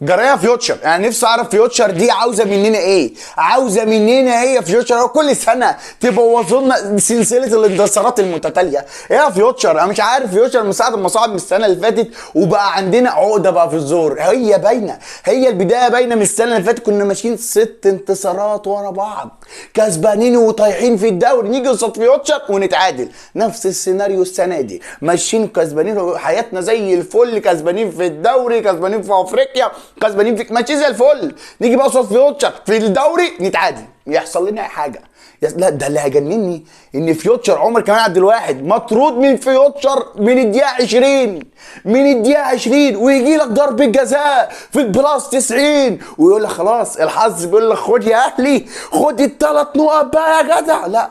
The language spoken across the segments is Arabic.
جرايه فيوتشر، يعني نفسي اعرف فيوتشر دي عاوزه مننا ايه؟ عاوزه مننا ايه يا فيوتشر؟ هو كل سنه تبوظوا لنا سلسله الانتصارات المتتاليه. ايه يا فيوتشر؟ انا مش عارف فيوتشر من ساعه ما صعد من السنه اللي فاتت وبقى عندنا عقده بقى في الزور. هي باينه، هي البدايه باينه. من السنه اللي فاتت كنا ماشيين 6 انتصارات ورا بعض، كسبانين وطايحين في الدوري، نيجي قصاد فيوتشر ونتعادل. نفس السيناريو السنه دي، ماشيين كسبانين حياتنا زي الفل، كسبانين في الدوري، كسبانين في افريقيا، كسبانين في ماتش زي الفل. نيجي بقى قصاد فيوتشر في الدوري نتعادل، يحصل لنا اي حاجه. لا ده اللي هيجنني ان فيوتشر عمر كمان عبد الواحد مطرود من فيوتشر من الدقيقه 20، من الدقيقه 20 ويجي لك ضربه جزاء في البلاس 90 ويقول لك خلاص الحظ بيقول لك خد يا اهلي، خد ال3 نقط بقى يا جدع. لا،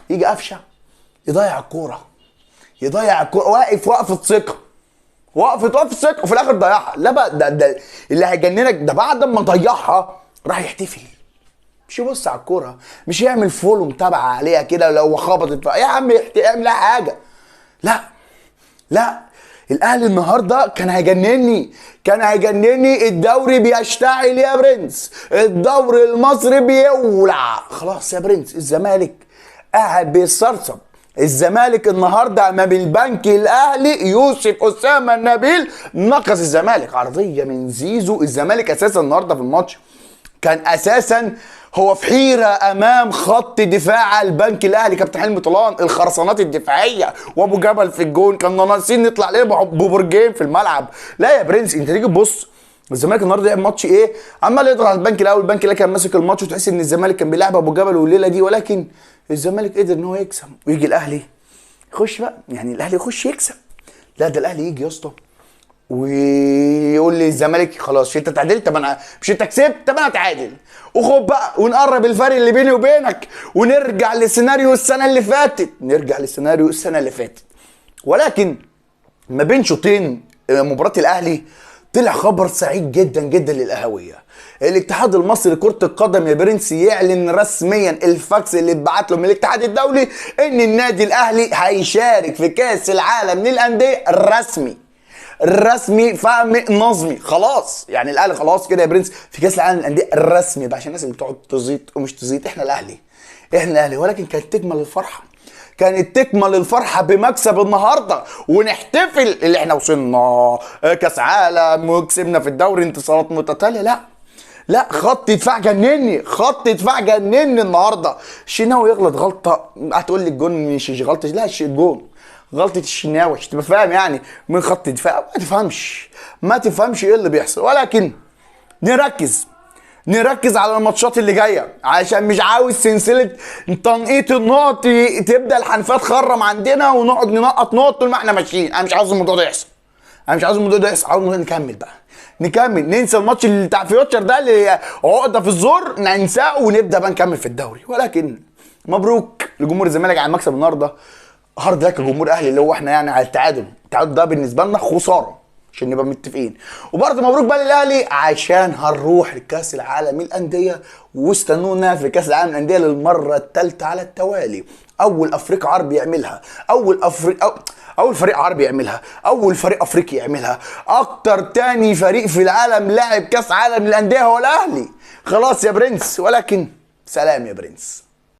يجي قفشه يضيع الكوره، يضيع الكوره، واقف وقفه ثقه، وقفه ثقه وفي الاخر ضيعها. لا بقى ده اللي هيجننك، ده بعد ما ضيعها راح يحتفل، مش يبص على الكوره، مش يعمل فولو متابعه عليها كده لو خبطت يا عم اعمل حاجه. لا لا، الاهلي النهارده كان هيجنني، كان هيجنني. الدوري بيشتعل يا برنس، الدوري المصري بيولع خلاص يا برنس. الزمالك قاعد بيصرصب. الزمالك النهارده امام البنك الاهلي، يوسف اسامه النبيل نقص الزمالك عرضيه من زيزو. الزمالك اساسا النهارده في الماتش كان اساسا هو في حيره امام خط دفاع البنك الاهلي. كابتن حلمي طولان الخرسانات الدفاعيه وابو جبل في الجون، كنا ناقصين نطلع ليه ببرجين في الملعب. لا يا برنس، انت تيجي تبص الزمالك النهارده لعب ماتش ايه؟ عمال يضغط على البنك الاول، البنك الاهلي كان ماسك الماتش وتحس ان الزمالك كان بيلعب ابو جبل والليله دي، ولكن الزمالك قدر ان هو يكسب. ويجي الاهلي يخش بقى، يعني الاهلي يخش يكسب. لا ده الاهلي يجي يا اسطى ويقول لي الزمالك خلاص انت تعادلت، طب انا مش انت كسبت، طب انا اتعادل وخد بقى ونقرب الفرق اللي بيني وبينك ونرجع لسيناريو السنه اللي فاتت، نرجع لسيناريو السنه اللي فاتت. ولكن ما بين شوطين مباراه الاهلي طلع خبر سعيد جدا جدا للاهلاويه. الاتحاد المصري لكره القدم يا برنس يعلن رسميا الفاكس اللي اتبعت له من الاتحاد الدولي ان النادي الاهلي هيشارك في كاس العالم للانديه الرسمي فهم نظمي. خلاص يعني الاهلي خلاص كده يا برنس في كاس العالم للانديه الرسمي بقى، عشان الناس اللي بتقعد تزيط ومش تزيط، احنا الاهلي، احنا الاهلي. ولكن كانت تكمل الفرحه، كانت تكمل الفرحه بمكسب النهارده ونحتفل اللي احنا وصلنا كاس عالم وكسبنا في الدوري انتصارات متتاليه. لا لا، خط دفاع جنني، خط دفاع جنني النهارده. الشناوي يغلط غلطه، هتقول لي الجون مش غلطه، لا الجون غلطه الشناوي عشان تبقى فاهم، يعني من خط دفاع ما تفهمش ايه اللي بيحصل. ولكن نركز على الماتشات اللي جايه، عشان مش عاوز سلسله تنقيط النقط تبدا الحنفيه تخرم عندنا ونقعد ننقط نقط طول ما احنا ماشيين. انا مش عاوز الموضوع ده يحصل، عاوز نكمل بقى، ننسى الماتش اللي بتاع فيوتشر ده اللي عقده في الزور، ننساه ونبدا بقى نكمل في الدوري. ولكن مبروك لجمهور الزمالك على المكسب النهارده، هارد لك كجمهور اهلي اللي هو احنا يعني على التعادل ده بالنسبه لنا خساره عشان نبقى متفقين. وبرضه مبروك بقى للاهلي عشان هنروح لكاس العالم للانديه، واستنونا في كاس العالم للانديه للمره الثالثه على التوالي. اول افريقيا عربي يعملها، اول فريق عربي يعملها، اول فريق افريقي يعملها، اكتر تاني فريق في العالم لاعب كاس عالم للانديه هو الاهلي. خلاص يا برنس، ولكن سلام يا برنس.